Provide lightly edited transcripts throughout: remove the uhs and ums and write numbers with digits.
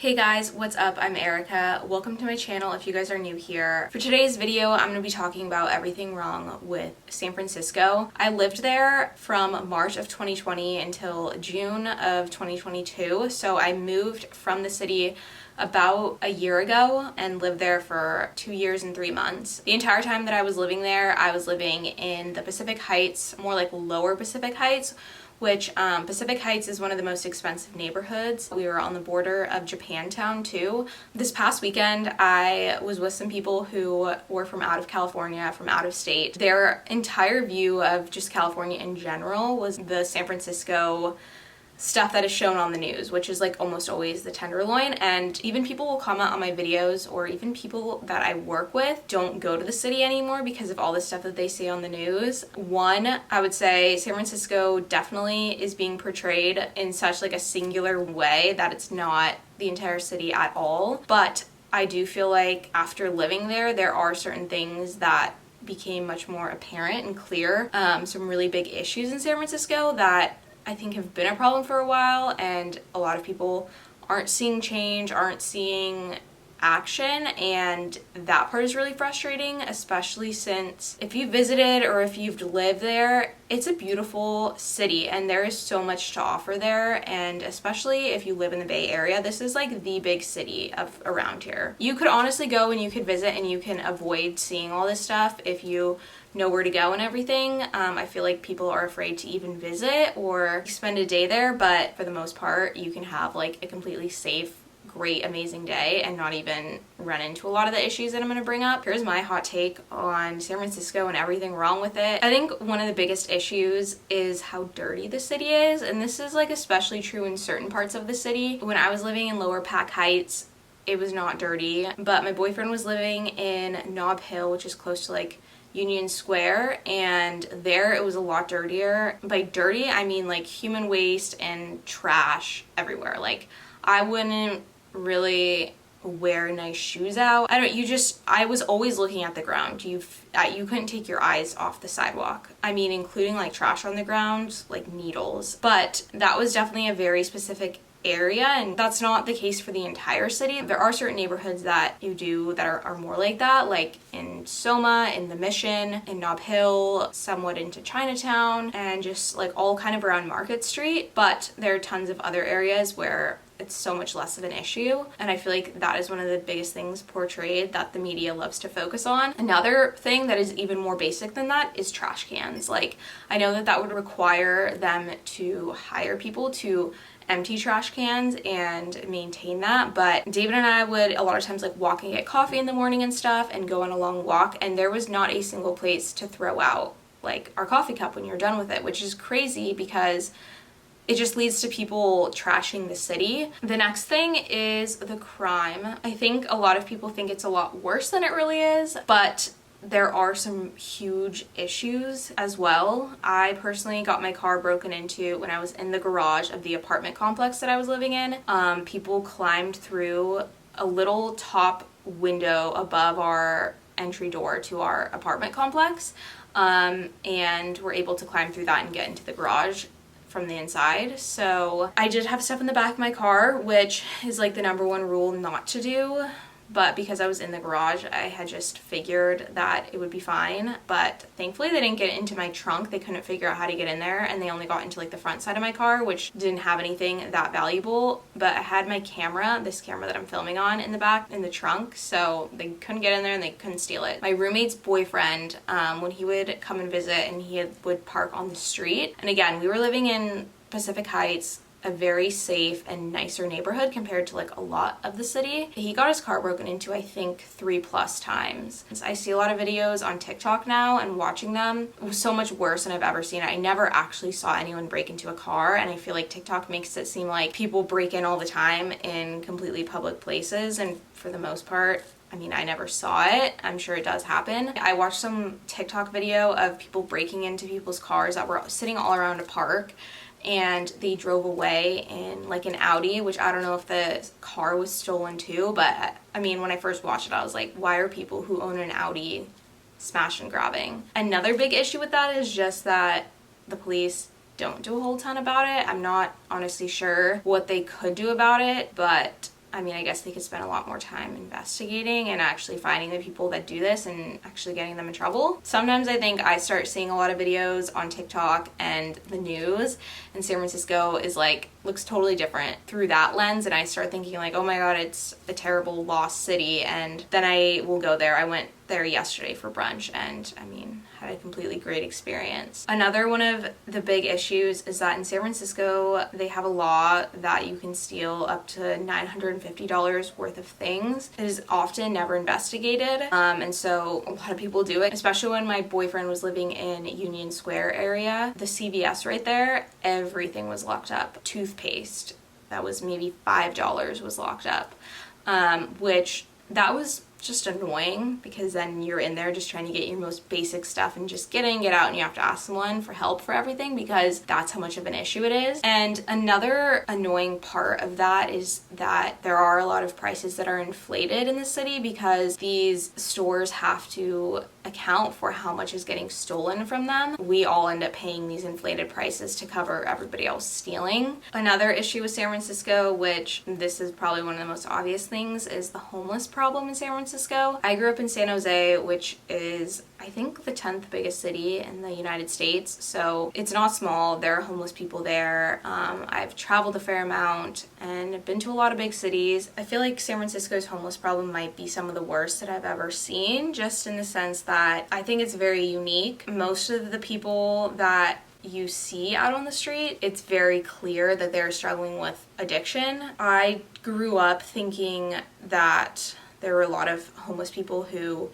Hey guys, what's up? I'm Erica. Welcome to my channel if you guys are new here. For today's video, I'm going to be talking about everything wrong with San Francisco. I lived there from March of 2020 until June of 2022, so I moved from the city about a year ago and lived there for 2 years and 3 months. The entire time that I was living there, I was living in the Pacific Heights, more like lower Pacific Heights, which Pacific Heights is one of the most expensive neighborhoods. We were on the border of Japantown too. This past weekend, I was with some people who were from out of California, from out of state. Their entire view of just California in general was the San Francisco stuff that is shown on the news, which is like almost always the Tenderloin. And even people will comment on my videos, or even people that I work with don't go to the city anymore because of all the stuff that they see on the news. One, I would say San Francisco definitely is being portrayed in such like a singular way that it's not the entire city at all. But I do feel like after living there, there are certain things that became much more apparent and clear. Some really big issues in San Francisco that I think have been a problem for a while, and a lot of people aren't seeing change, aren't seeing action, and that part is really frustrating, especially since if you visited or if you've lived there, it's a beautiful city and there is so much to offer there. And especially if you live in the Bay Area, this is like the big city of around here. You could honestly go and you could visit and you can avoid seeing all this stuff if you know where to go and everything. I feel like people are afraid to even visit or spend a day there, but for the most part you can have like a completely safe, great, amazing day and not even run into a lot of the issues that I'm going to bring up. Here's my hot take on San Francisco and everything wrong with it. I think one of the biggest issues is how dirty the city is, and this is like especially true in certain parts of the city. When I was living in Lower Pac Heights, it was not dirty, but my boyfriend was living in Nob Hill, which is close to like Union Square, and there it was a lot dirtier. By dirty, I mean like human waste and trash everywhere. Like I wouldn't really wear nice shoes out. I was always looking at the ground. You couldn't take your eyes off the sidewalk. I mean, including like trash on the ground, like needles. But that was definitely a very specific area, and that's not the case for the entire city. There are certain neighborhoods that you do that are more like that, like in Soma, in the Mission, in Nob Hill, somewhat into Chinatown, and just like all kind of around Market Street. But there are tons of other areas where it's so much less of an issue, and I feel like that is one of the biggest things portrayed that the media loves to focus on. Another thing that is even more basic than that is trash cans. Like I know that that would require them to hire people to empty trash cans and maintain that, but David and I would a lot of times like walk and get coffee in the morning and stuff and go on a long walk, and there was not a single place to throw out like our coffee cup when you're done with it, which is crazy because it just leads to people trashing the city. The next thing is the crime. I think a lot of people think it's a lot worse than it really is, but there are some huge issues as well. I personally got my car broken into when I was in the garage of the apartment complex that I was living in. People climbed through a little top window above our entry door to our apartment complex, and were able to climb through that and get into the garage from the inside. So I did have stuff in the back of my car, which is like the number one rule not to do. But because I was in the garage, I had just figured that it would be fine. But thankfully they didn't get into my trunk. They couldn't figure out how to get in there, and they only got into like the front side of my car, which didn't have anything that valuable. But I had my camera, this camera that I'm filming on, in the back, in the trunk, so they couldn't get in there and they couldn't steal it. My roommate's boyfriend, when he would come and visit, and would park on the street. And again, we were living in Pacific Heights, a very safe and nicer neighborhood compared to like a lot of the city. He got his car broken into, I think, 3+ times. I see a lot of videos on TikTok now, and watching them, it was so much worse than I've ever seen it. I never actually saw anyone break into a car, and I feel like TikTok makes it seem like people break in all the time in completely public places, and for the most part, I mean, I never saw it. I'm sure it does happen. I watched some TikTok video of people breaking into people's cars that were sitting all around a park, and they drove away in like an Audi, which I don't know if the car was stolen too, but I mean, when I first watched it, I was like, why are people who own an Audi smash and grabbing? Another big issue with that is just that the police don't do a whole ton about it. I'm not honestly sure what they could do about it, but I mean, I guess they could spend a lot more time investigating and actually finding the people that do this and actually getting them in trouble. Sometimes I think I start seeing a lot of videos on TikTok and the news, and San Francisco is like, looks totally different through that lens, and I start thinking like, oh my god, it's a terrible lost city, and then I will go there. I went there yesterday for brunch, and I mean, had a completely great experience. Another one of the big issues is that in San Francisco, they have a law that you can steal up to $950 worth of things. It is often never investigated, and so a lot of people do it, especially when my boyfriend was living in Union Square area. The CVS right there, everything was locked up. Toothpaste that was maybe $5 was locked up, which that was just annoying, because then you're in there just trying to get your most basic stuff and just get in, get out, and you have to ask someone for help for everything, because that's how much of an issue it is. And another annoying part of that is that there are a lot of prices that are inflated in the city, because these stores have to account for how much is getting stolen from them. We all end up paying these inflated prices to cover everybody else stealing. Another issue with San Francisco, which this is probably one of the most obvious things, is the homeless problem in San Francisco. I grew up in San Jose, which is, I think, the 10th biggest city in the United States, so it's not small. There are homeless people there. I've traveled a fair amount and been to a lot of big cities. I feel like San Francisco's homeless problem might be some of the worst that I've ever seen, just in the sense that I think it's very unique. Most of the people that you see out on the street, it's very clear that they're struggling with addiction. I grew up thinking that there were a lot of homeless people who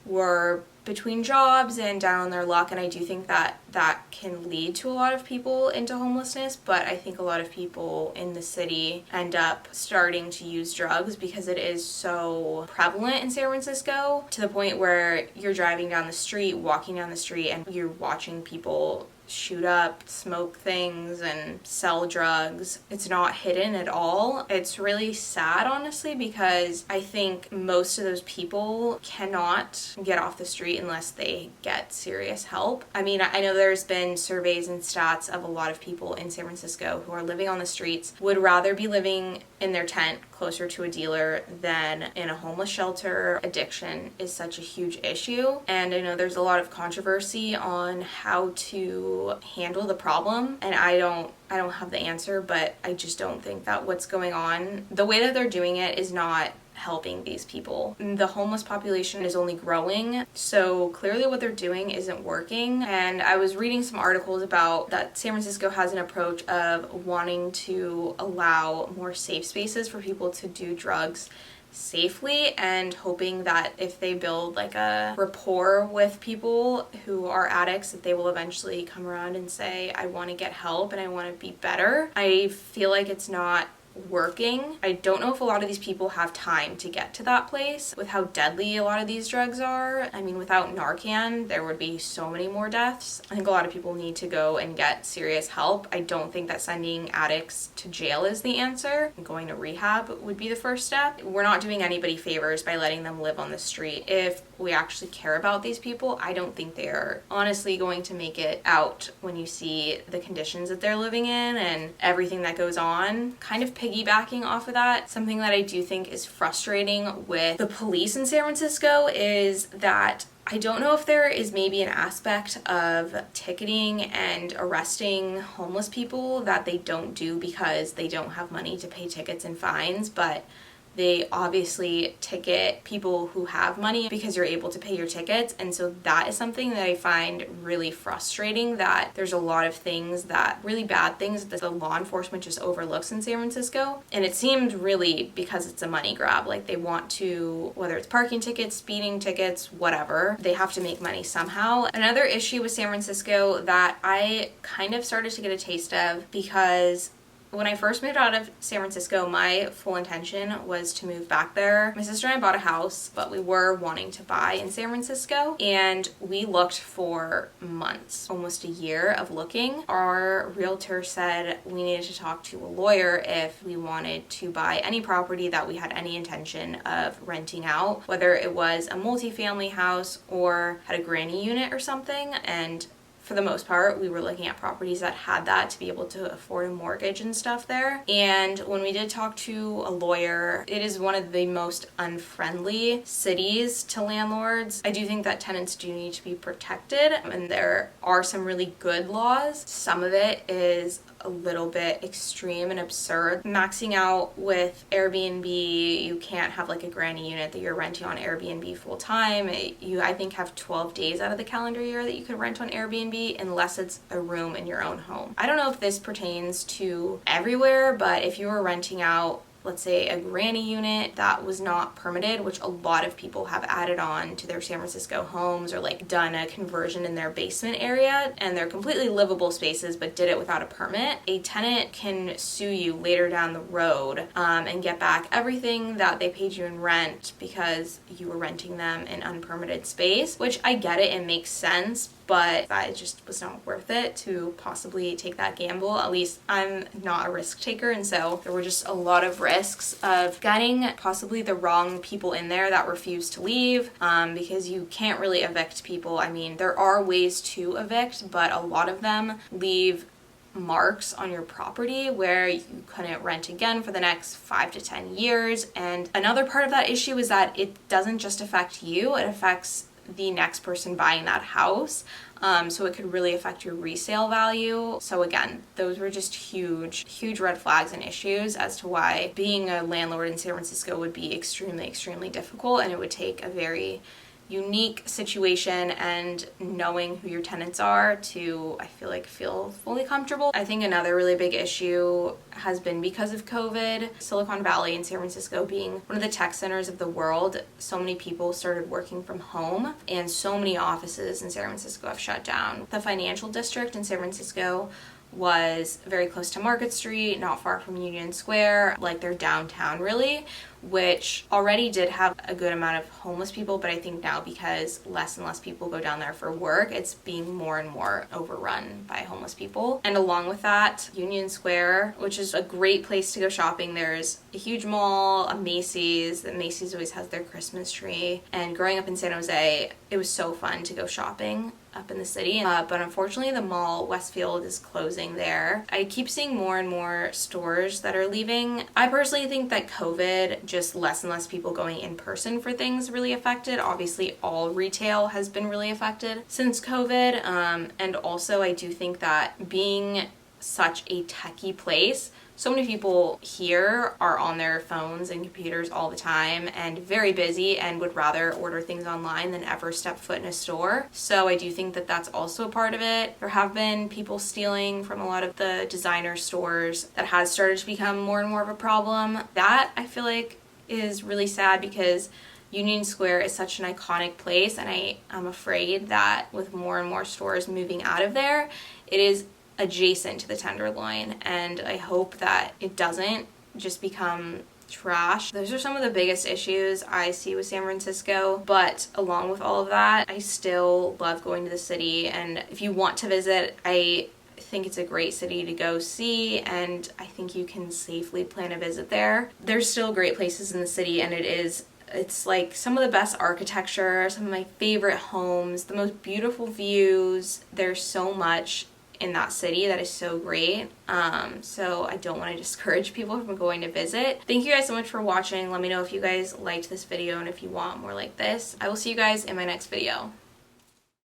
were between jobs and down on their luck, and I do think that that can lead to a lot of people into homelessness, but I think a lot of people in the city end up starting to use drugs because it is so prevalent in San Francisco, to the point where you're driving down the street, walking down the street, and you're watching people shoot up, smoke things, and sell drugs. It's not hidden at all. It's really sad, honestly, because I think most of those people cannot get off the street unless they get serious help. I mean, I know there's been surveys and stats of a lot of people in San Francisco who are living on the streets, would rather be living in their tent closer to a dealer than in a homeless shelter. Addiction is such a huge issue, and I know there's a lot of controversy on how to handle the problem, and I don't have the answer, but I just don't think that what's going on, the way that they're doing it, is not helping these people. The homeless population is only growing, so clearly what they're doing isn't working. And I was reading some articles about that San Francisco has an approach of wanting to allow more safe spaces for people to do drugs safely, and hoping that if they build like a rapport with people who are addicts, that they will eventually come around and say, I want to get help and I want to be better. I feel like it's not working. I don't know if a lot of these people have time to get to that place with how deadly a lot of these drugs are. I mean, without Narcan, there would be so many more deaths. I think a lot of people need to go and get serious help. I don't think that sending addicts to jail is the answer. Going to rehab would be the first step. We're not doing anybody favors by letting them live on the street. If we actually care about these people, I don't think they are honestly going to make it out when you see the conditions that they're living in and everything that goes on. Kind of piggybacking off of that, something that I do think is frustrating with the police in San Francisco is that I don't know if there is maybe an aspect of ticketing and arresting homeless people that they don't do because they don't have money to pay tickets and fines, but they obviously ticket people who have money because you're able to pay your tickets. And so that is something that I find really frustrating, that there's a lot of things, that really bad things that the law enforcement just overlooks in San Francisco. And it seemed really because it's a money grab. Like they want to, whether it's parking tickets, speeding tickets, whatever, they have to make money somehow. Another issue with San Francisco that I kind of started to get a taste of, because when I first moved out of San Francisco, my full intention was to move back there. My sister and I bought a house, but we were wanting to buy in San Francisco, and we looked for months, almost a year of looking. Our realtor said we needed to talk to a lawyer if we wanted to buy any property that we had any intention of renting out, whether it was a multifamily house or had a granny unit or something. And for the most part, we were looking at properties that had that to be able to afford a mortgage and stuff there. And when we did talk to a lawyer, it is one of the most unfriendly cities to landlords. I do think that tenants do need to be protected, and there are some really good laws. Some of it is a little bit extreme and absurd. Maxing out with Airbnb, you can't have like a granny unit that you're renting on Airbnb full time. You, I think, have 12 days out of the calendar year that you could rent on Airbnb unless it's a room in your own home. I don't know if this pertains to everywhere, but if you were renting out, let's say, a granny unit that was not permitted, which a lot of people have added on to their San Francisco homes, or like done a conversion in their basement area and they're completely livable spaces but did it without a permit, a tenant can sue you later down the road and get back everything that they paid you in rent because you were renting them in unpermitted space, which I get it, it makes sense, but that just was not worth it to possibly take that gamble. At least I'm not a risk taker, and so there were just a lot of risks of getting possibly the wrong people in there that refuse to leave, because you can't really evict people. I mean, there are ways to evict, but a lot of them leave marks on your property where you couldn't rent again for the next 5 to 10 years. And another part of that issue is that it doesn't just affect you, it affects the next person buying that house. So it could really affect your resale value. So again, those were just huge red flags and issues as to why being a landlord in San Francisco would be extremely difficult, and it would take a very unique situation and knowing who your tenants are to, I feel like, feel fully comfortable. I think another really big issue has been because of COVID, Silicon Valley and San Francisco being one of the tech centers of the world, so many people started working from home and so many offices in San Francisco have shut down. The financial district in San Francisco was very close to Market Street, not far from Union Square, like their downtown really, which already did have a good amount of homeless people, but I think now because less and less people go down there for work, it's being more and more overrun by homeless people. And along with that, Union Square, which is a great place to go shopping, there's a huge mall, a Macy's. The Macy's always has their Christmas tree, and growing up in San Jose, it was so fun to go shopping up in the city, but unfortunately the mall Westfield is closing there. I keep seeing more and more stores that are leaving. I personally think that COVID, just less and less people going in person for things, really affected. Obviously all retail has been really affected since COVID, and also I do think that being such a techie place, so many people here are on their phones and computers all the time and very busy and would rather order things online than ever step foot in a store. So I do think that that's also a part of it. There have been people stealing from a lot of the designer stores. That has started to become more and more of a problem. That, I feel like, is really sad because Union Square is such an iconic place, and I'm afraid that with more and more stores moving out of there, it is adjacent to the Tenderloin, and I hope that it doesn't just become trash. Those are some of the biggest issues I see with San Francisco, but along with all of that, I still love going to the city, and if you want to visit, I think it's a great city to go see, and I think you can safely plan a visit there. There's still great places in the city, and it's like some of the best architecture, some of my favorite homes, the most beautiful views. There's so much in that city that is so great, so I don't want to discourage people from going to visit. Thank you guys so much for watching. Let me know if you guys liked this video and if you want more like this. I will see you guys in my next video.